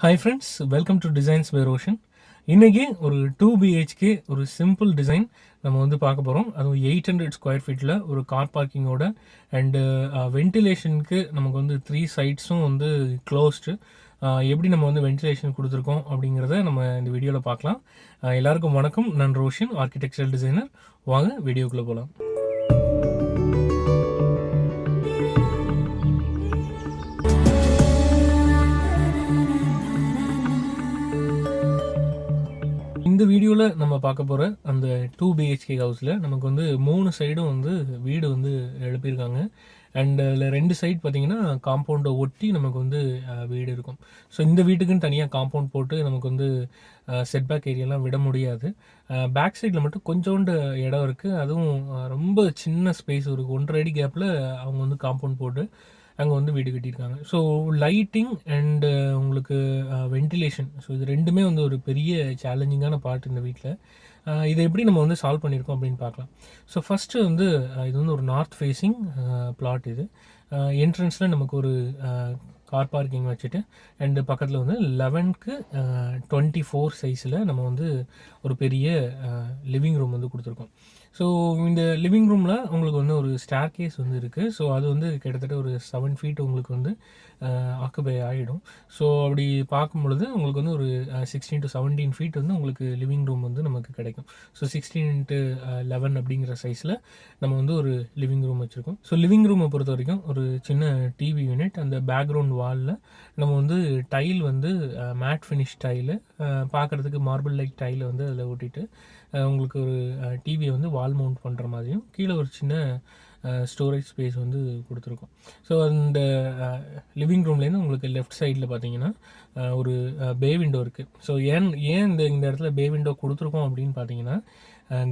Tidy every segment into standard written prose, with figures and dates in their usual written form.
Hi friends, welcome to Designs by Roshan. இன்னைக்கு ஒரு 2 BHK ஒரு சிம்பிள் டிசைன் நம்ம வந்து பார்க்க போகிறோம். அதுவும் 800 ஸ்கொயர் ஃபீட்டில் ஒரு கார் பார்க்கிங்கோட அண்டு வென்டிலேஷனுக்கு நமக்கு வந்து 3 சைட்ஸும் வந்து க்ளோஸ்டு. எப்படி நம்ம வந்து வென்டிலேஷன் கொடுத்துருக்கோம் அப்படிங்கிறத நம்ம இந்த வீடியோவில் பார்க்கலாம். எல்லாருக்கும் வணக்கம். நான் ரோஷன், ஆர்கிடெக்சரல் டிசைனர். வாங்க வீடியோக்குள்ளே போகலாம். இந்த வீடியோவில் நம்ம பார்க்க போகிற அந்த 2 BHK ஹவுஸில் நமக்கு வந்து 3 சைடும் வந்து வீடு வந்து எழுப்பியிருக்காங்க. அண்ட் அதில் 2 சைட் பார்த்திங்கன்னா காம்பவுண்டை ஒட்டி நமக்கு வந்து வீடு இருக்கும். ஸோ இந்த வீட்டுக்குன்னு தனியாக காம்பவுண்ட் போட்டு நமக்கு வந்து செட்பேக் ஏரியாலாம் விட முடியாது. பேக் சைடில் மட்டும் கொஞ்சோண்டு இடம் இருக்குது. அதுவும் ரொம்ப சின்ன ஸ்பேஸ், ஒரு 1.5 அடி கேப்பில் அவங்க வந்து காம்பவுண்ட் போட்டு அங்கே வந்து வீடு கட்டியிருக்காங்க. ஸோ லைட்டிங் அண்டு உங்களுக்கு வென்டிலேஷன், ஸோ இது ரெண்டுமே வந்து ஒரு பெரிய சேலஞ்சிங்கான பார்ட் இந்த வீட்டில். இதை எப்படி நம்ம வந்து சால்வ் பண்ணியிருக்கோம் அப்படின்னு பார்க்கலாம். ஸோ ஃபஸ்ட்டு வந்து இது வந்து ஒரு நார்த் ஃபேஸிங் பிளாட். இது என்ட்ரன்ஸில் நமக்கு ஒரு கார் பார்க்கிங் வச்சுட்டு அண்டு பக்கத்தில் வந்து 11க்கு 24 சைஸில் நம்ம வந்து ஒரு பெரிய லிவிங் ரூம் வந்து கொடுத்துருக்கோம். ஸோ இந்த லிவிங் ரூமில் உங்களுக்கு வந்து ஒரு ஸ்டேர் கேஸ் வந்து இருக்குது. ஸோ அது வந்து கிட்டத்தட்ட ஒரு 7 ஃபீட் உங்களுக்கு வந்து ஆக்குபை ஆகிடும். ஸோ அப்படி பார்க்கும் பொழுது உங்களுக்கு வந்து ஒரு 16 to 17 ஃபீட் வந்து உங்களுக்கு லிவிங் ரூம் வந்து நமக்கு கிடைக்கும். ஸோ 16 into 11 அப்படிங்கிற சைஸில் நம்ம வந்து ஒரு லிவிங் ரூம் வச்சுருக்கோம். ஸோ லிவிங் ரூமை பொறுத்த வரைக்கும் ஒரு சின்ன டிவி யூனிட், அந்த பேக்ரவுண்ட் வாலில் நம்ம வந்து டைல் வந்து மேட் ஃபினிஷ் டைலு, பார்க்குறதுக்கு மார்பிள் லைக் டைலை வந்து அதில் ஒட்டிட்டு உங்களுக்கு ஒரு டிவியை வந்து வால் மவுண்ட் பண்ணுற மாதிரியும் கீழே ஒரு சின்ன ஸ்டோரேஜ் ஸ்பேஸ் வந்து கொடுத்துருக்கோம். ஸோ அந்த லிவிங் ரூம்லேருந்து உங்களுக்கு லெஃப்ட் சைடில் பார்த்தீங்கன்னா ஒரு பே விண்டோ இருக்குது. ஸோ ஏன் இந்த இடத்துல பே விண்டோ கொடுத்துருக்கோம் அப்படின்னு பார்த்தீங்கன்னா,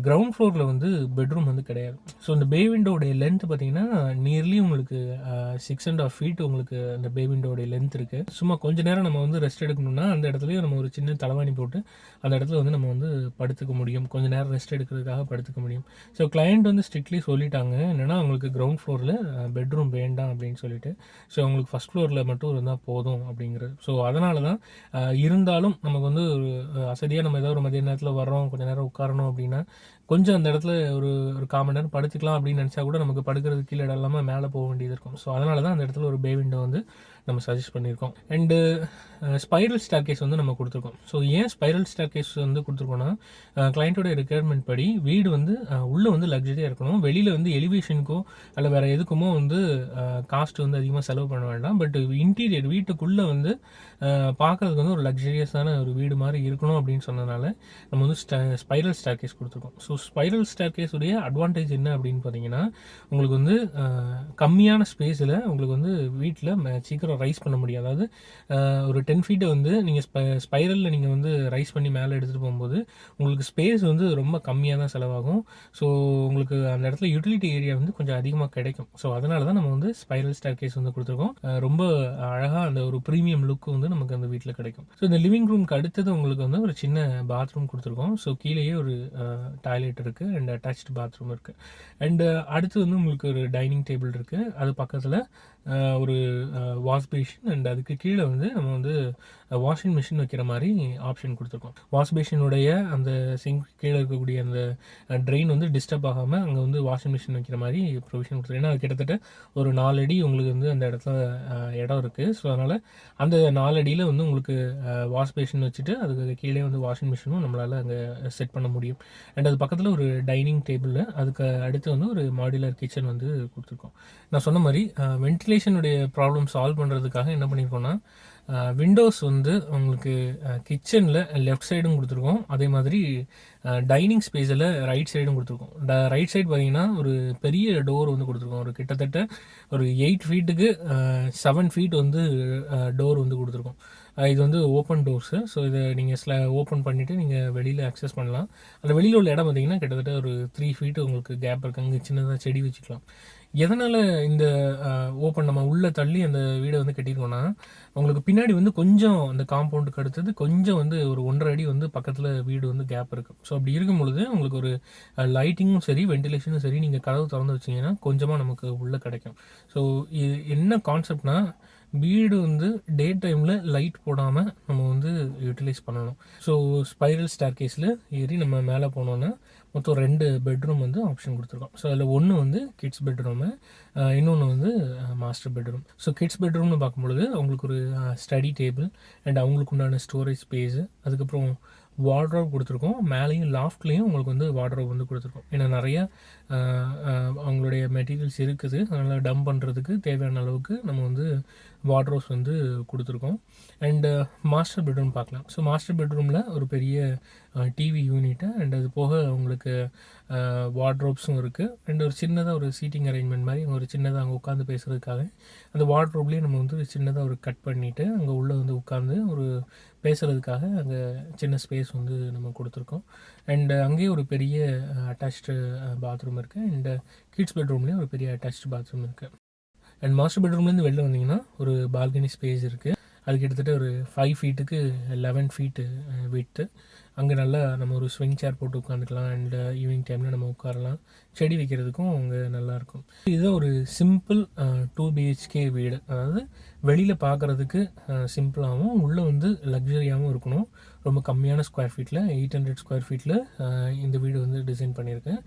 கிரவுண்ட் ஃப்ளோரில் வந்து பெட்ரூம் வந்து கிடையாது. ஸோ இந்த பே விண்டோடைய லென்த் பார்த்தீங்கன்னா நியர்லி உங்களுக்கு 6.5 ஃபீட் உங்களுக்கு அந்த பே விண்டோடைய லென்த் இருக்குது. சும்மா கொஞ்சம் நேரம் நம்ம வந்து ரெஸ்ட் எடுக்கணும்னா அந்த இடத்துலையும் நம்ம ஒரு சின்ன தலைவாணி போட்டு அந்த இடத்துல வந்து நம்ம வந்து படுத்துக்க முடியும், கொஞ்சம் நேரம் ரெஸ்ட் எடுக்கிறதுக்காக படுத்துக்க முடியும். ஸோ கிளையண்ட் வந்து ஸ்ட்ரிக்ட்லி சொல்லிட்டாங்க என்னென்னா, அவங்களுக்கு கிரவுண்ட் ஃப்ளோரில் பெட்ரூம் வேண்டாம் அப்படின்னு சொல்லிட்டு. ஸோ அவங்களுக்கு ஃபஸ்ட் ஃப்ளோரில் மட்டும் இருந்தால் போதும் அப்படிங்கிறது. ஸோ அதனால தான் இருந்தாலும் நமக்கு வந்து ஒரு அசதியாக நம்ம ஏதாவது ஒரு மதிய நேரத்தில் வர்றோம், கொஞ்சம் நேரம் உட்காரணும் அப்படின்னா கொஞ்சம் அந்த இடத்துல ஒரு 1/4 மணி நேரம் படுத்துக்கலாம் அப்படின்னு நினச்சா கூட நமக்கு படுக்கிறது கீழே இடம் இல்லாமல் மேலே போக வேண்டியது இருக்கும். ஸோ அதனால தான் அந்த இடத்துல ஒரு பே விண்டோ வந்து நம்ம சஜஸ்ட் பண்ணியிருக்கோம். அண்டு ஸ்பைரல் ஸ்டேர் கேஸ் வந்து நம்ம கொடுத்துருக்கோம். ஸோ ஏன் ஸ்பைரல் ஸ்டேர் கேஸ் வந்து கொடுத்துருக்கோன்னா, கிளைண்ட்டோட ரெக்குயர்மெண்ட் படி வீடு வந்து உள்ளே வந்து லக்ஸரியாக இருக்கணும். வெளியில் வந்து எலிவேஷனுக்கோ அல்ல வேறு எதுக்குமோ வந்து காஸ்ட் வந்து அதிகமாக செலவு பண்ண வேண்டாம். பட் இன்டீரியர் வீட்டுக்குள்ளே வந்து பார்க்குறதுக்கு வந்து ஒரு லக்ஸரியஸான ஒரு வீடு மாதிரி இருக்கணும் அப்படின்னு சொன்னதுனால நம்ம வந்து ஸ்பைரல் ஸ்டேர் கேஸ் கொடுத்துருக்கோம். ஸோ ஸ்பைரல் ஸ்டேர் கேஸ் உடைய அட்வான்டேஜ் என்ன அப்படின்னு பார்த்தீங்கன்னா, உங்களுக்கு வந்து கம்மியான ஸ்பேஸில் உங்களுக்கு வந்து வீட்டில் சீக்கிரம் ரைஸ் பண்ண முடியும். அதாவது ஒரு 10 ஃபீட்டை வந்து நீங்கள் ஸ்பைரலில் நீங்கள் வந்து ரைஸ் பண்ணி மேலே எடுத்துகிட்டு போகும்போது உங்களுக்கு ஸ்பேஸ் வந்து ரொம்ப கம்மியாக தான் செலவாகும். ஸோ உங்களுக்கு அந்த இடத்துல யூட்டிலிட்டி ஏரியா வந்து கொஞ்சம் அதிகமாக கிடைக்கும். ஸோ அதனால தான் நம்ம வந்து ஸ்பைரல் ஸ்டேர் கேஸ் வந்து கொடுத்துருக்கோம். ரொம்ப அழகாக அந்த ஒரு ப்ரீமியம் லுக்கு வந்து நமக்கு அந்த வீட்டில் கிடைக்கும். ஸோ இந்த லிவிங் ரூம்க்கு அடுத்தது உங்களுக்கு வந்து ஒரு சின்ன பாத்ரூம் கொடுத்துருக்கோம். ஸோ கீழேயே ஒரு டாய்லெட் இருக்குது அண்ட் அட்டாச்டு பாத்ரூம் இருக்குது. அண்டு அடுத்து வந்து உங்களுக்கு ஒரு டைனிங் டேபிள் இருக்குது. அது பக்கத்தில் ஒரு வாஷ் பேஷன் அண்ட் அதுக்கு கீழே வந்து நம்ம வந்து வாஷிங் மிஷின் வைக்கிற மாதிரி ஆப்ஷன் கொடுத்துருக்கோம். வாஷ் பேஷனுடைய அந்த சிங்க் கீழே இருக்கக்கூடிய அந்த ட்ரெயின் வந்து டிஸ்டர்ப் ஆகாமல் அங்கே வந்து வாஷிங் மிஷின் வைக்கிற மாதிரி ப்ரொவிஷன் கொடுத்துருக்கோம். ஏன்னா அது கிட்டத்தட்ட ஒரு 4 அடி உங்களுக்கு வந்து அந்த இடத்துல இடம் இருக்குது. ஸோ அதனால் அந்த 4 அடியில் வந்து உங்களுக்கு வாஷ் பேஷன் வச்சுட்டு அதுக்கு கீழே வந்து வாஷிங் மிஷினும் நம்மளால் அங்கே செட் பண்ண முடியும். அண்ட் அது பக்கத்தில் ஒரு டைனிங் டேபிள், அதுக்கு அடுத்து வந்து ஒரு மாடுலர் கிச்சன் வந்து கொடுத்துருக்கோம். நான் சொன்ன மாதிரி வென்டிலேஷனுடைய ப்ராப்ளம் சால்வ் பண்ணுறதுக்காக என்ன பண்ணியிருக்கோன்னா, விண்டோஸ் வந்து உங்களுக்கு கிச்சனில் லெஃப்ட் சைடும் கொடுத்துருக்கோம், அதே மாதிரி டைனிங் ஸ்பேஸில் ரைட் சைடும் கொடுத்துருக்கோம். ரைட் சைடு பார்த்தீங்கன்னா ஒரு பெரிய டோர் வந்து கொடுத்துருக்கோம். ஒரு கிட்டத்தட்ட ஒரு 8 ஃபீட்டுக்கு 7 ஃபீட் வந்து டோர் வந்து கொடுத்துருக்கோம். இது வந்து ஓப்பன் டோர்ஸு. ஸோ இதை நீங்கள் ஓப்பன் பண்ணிவிட்டு நீங்கள் வெளியில் அக்சஸ் பண்ணலாம். அந்த வெளியில் உள்ள இடம் பார்த்தீங்கன்னா கிட்டத்தட்ட ஒரு 3 ஃபீட்டு உங்களுக்கு கேப் இருக்குது. அங்கே சின்னதாக செடி வச்சுக்கலாம். எதனால் இந்த ஓப்பன் நம்ம உள்ளே தள்ளி அந்த வீடை வந்து கட்டியிருக்கோன்னா, உங்களுக்கு பின்னாடி வந்து கொஞ்சம் அந்த காம்பவுண்டுக்கு அடுத்தது கொஞ்சம் வந்து ஒரு 1.5 அடி வந்து பக்கத்தில் வீடு வந்து கேப் இருக்குது. ஸோ அப்படி இருக்கும் பொழுது உங்களுக்கு ஒரு லைட்டிங்கும் சரி வென்டிலேஷனும் சரி நீங்கள் கதவு திறந்து வச்சிங்கன்னா கொஞ்சமாக நமக்கு உள்ளே கிடைக்கும். ஸோ இது என்ன கான்செப்ட்னா, வீடு வந்து டே டைமில் லைட் போடாமல் நம்ம வந்து யூட்டிலைஸ் பண்ணணும். ஸோ ஸ்பைரல் ஸ்டேர் கேஸில் ஏறி நம்ம மேலே போனோன்னா மொத்தம் 2 பெட்ரூம் வந்து ஆப்ஷன் கொடுத்துருக்கோம். ஸோ அதில் ஒன்று வந்து கிட்ஸ் பெட்ரூமு, இன்னொன்று வந்து மாஸ்டர் பெட்ரூம். ஸோ கிட்ஸ் பெட்ரூம்னு பார்க்கும்பொழுது அவங்களுக்கு ஒரு ஸ்டடி டேபிள் அண்ட் அவங்களுக்கு உண்டான ஸ்டோரேஜ் ஸ்பேஸு, அதுக்கப்புறம் வார்ட்ரோப் கொடுத்துருக்கோம். மேலேயும் லாஃப்ட்லேயும் உங்களுக்கு வந்து வார்ட்ரோப் வந்து கொடுத்துருக்கோம். ஏன்னா நிறையா அவங்களுடைய மெட்டீரியல்ஸ் இருக்குது, அதனால் டம்ப் பண்ணுறதுக்கு தேவையான அளவுக்கு நம்ம வந்து வார்ட்ரோப்ஸ் வந்து கொடுத்துருக்கோம். அண்டு மாஸ்டர் பெட்ரூம் பார்க்கலாம். ஸோ மாஸ்டர் பெட்ரூமில் ஒரு பெரிய டிவி யூனிட்டு அண்ட் அது போக உங்களுக்கு வார்ட்ரோப்ஸும் இருக்குது. அண்ட் ஒரு சின்னதாக ஒரு சீட்டிங் அரேஞ்ச்மெண்ட் மாதிரி ஒரு சின்னதாக அங்கே உட்காந்து பேசுகிறதுக்காக அந்த வார்ட்ரோப்லேயே நம்ம வந்து சின்னதாக ஒரு கட் பண்ணிவிட்டு அங்கே உள்ளே வந்து உட்காந்து ஒரு பேசுகிறதுக்காக அங்கே சின்ன ஸ்பேஸ் வந்து நம்ம கொடுத்துருக்கோம். அண்டு அங்கேயே ஒரு பெரிய அட்டாச்டு பாத்ரூம் இருக்குது. அண்டு கிட்ஸ் பெட்ரூம்லேயும் ஒரு பெரிய அட்டாச்டு பாத்ரூம் இருக்குது. அண்ட் மாஸ்டர் பெட்ரூம்லேருந்து வெளில வந்தீங்கன்னா ஒரு பால்கனி ஸ்பேஸ் இருக்குது. அது கிட்டத்தட்ட ஒரு 5 ஃபீட்டுக்கு 11 ஃபீட்டு விட்டு. அங்கே நல்லா நம்ம ஒரு ஸ்விங் சேர் போட்டு உட்காந்துக்கலாம். அண்ட் ஈவினிங் டைமில் நம்ம உட்காரலாம். செடி வைக்கிறதுக்கும் அங்கே நல்லாயிருக்கும். இதுதான் ஒரு சிம்பிள் 2 BHK வீடு. அதாவது வெளியில் பார்க்குறதுக்கு சிம்பிளாகவும் உள்ளே வந்து லக்ஸரியாகவும் இருக்கணும். ரொம்ப கம்மியான ஸ்கொயர் ஃபீட்டில் 800 ஸ்கொயர் ஃபீட்டில் இந்த வீடு வந்து டிசைன் பண்ணியிருக்கேன்.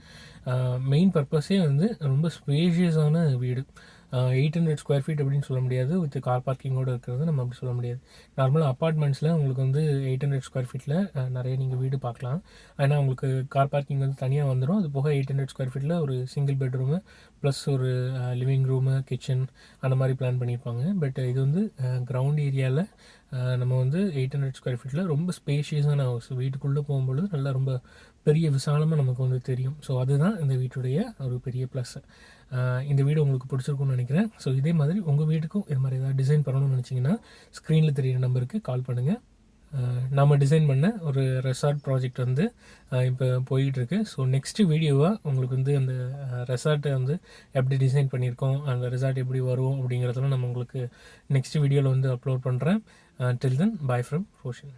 மெயின் பர்பஸே வந்து ரொம்ப ஸ்பேஷியஸான வீடு. 800 ஸ்கொயர் ஃபீட் அப்படின்னு சொல்ல முடியாது, வித் கார் பார்க்கிங்கோடு இருக்கிறது நம்ம அப்படி சொல்ல முடியாது. நார்மலாக அப்பார்ட்மெண்ட்ஸில் உங்களுக்கு வந்து 800 ஸ்கொயர் ஃபீட்டில் நிறைய நீங்கள் வீடு பார்க்கலாம். ஆனால் உங்களுக்கு கார் பார்க்கிங் வந்து தனியாக வந்துடும். அது போக 800 ஸ்கொயர் ஃபீட்டில் ஒரு சிங்கிள் பெட்ரூமு ப்ளஸ் ஒரு லிவிங் ரூமு, கிச்சன் அந்த மாதிரி பிளான் பண்ணியிருப்பாங்க. பட் இது வந்து கிரவுண்ட் ஏரியாவில் நம்ம வந்து 800 ஸ்கொயர் ஃபீட்டில் ரொம்ப ஸ்பேஷியஸான ஹவுஸ். வீட்டுக்குள்ளே போகும்பொழுது நல்லா ரொம்ப பெரிய விசாலமாக நமக்கு வந்து தெரியும். ஸோ அதுதான் இந்த வீட்டுடைய ஒரு பெரிய ப்ளஸ். இந்த வீடு உங்களுக்கு பிடிச்சிருக்கும்னு நினைக்கிறேன். ஸோ இதே மாதிரி உங்கள் வீட்டுக்கும் இது மாதிரி ஏதாவது டிசைன் பண்ணணும்னு நினச்சிங்கன்னா ஸ்க்ரீனில் தெரியிற நம்பருக்கு கால் பண்ணுங்கள். நம்ம டிசைன் பண்ண ஒரு ரெசார்ட் ப்ராஜெக்ட் வந்து இப்போ போயிட்டுருக்கு. ஸோ நெக்ஸ்ட்டு வீடியோவாக உங்களுக்கு வந்து அந்த ரெசார்ட்டை வந்து எப்படி டிசைன் பண்ணியிருக்கோம், அந்த ரெசார்ட் எப்படி வரும் அப்படிங்கிறதெல்லாம் நம்ம உங்களுக்கு நெக்ஸ்ட் வீடியோவில் வந்து அப்லோட் பண்ணுறேன். டில் தென், பை ஃப்ரம் ரோஷன்.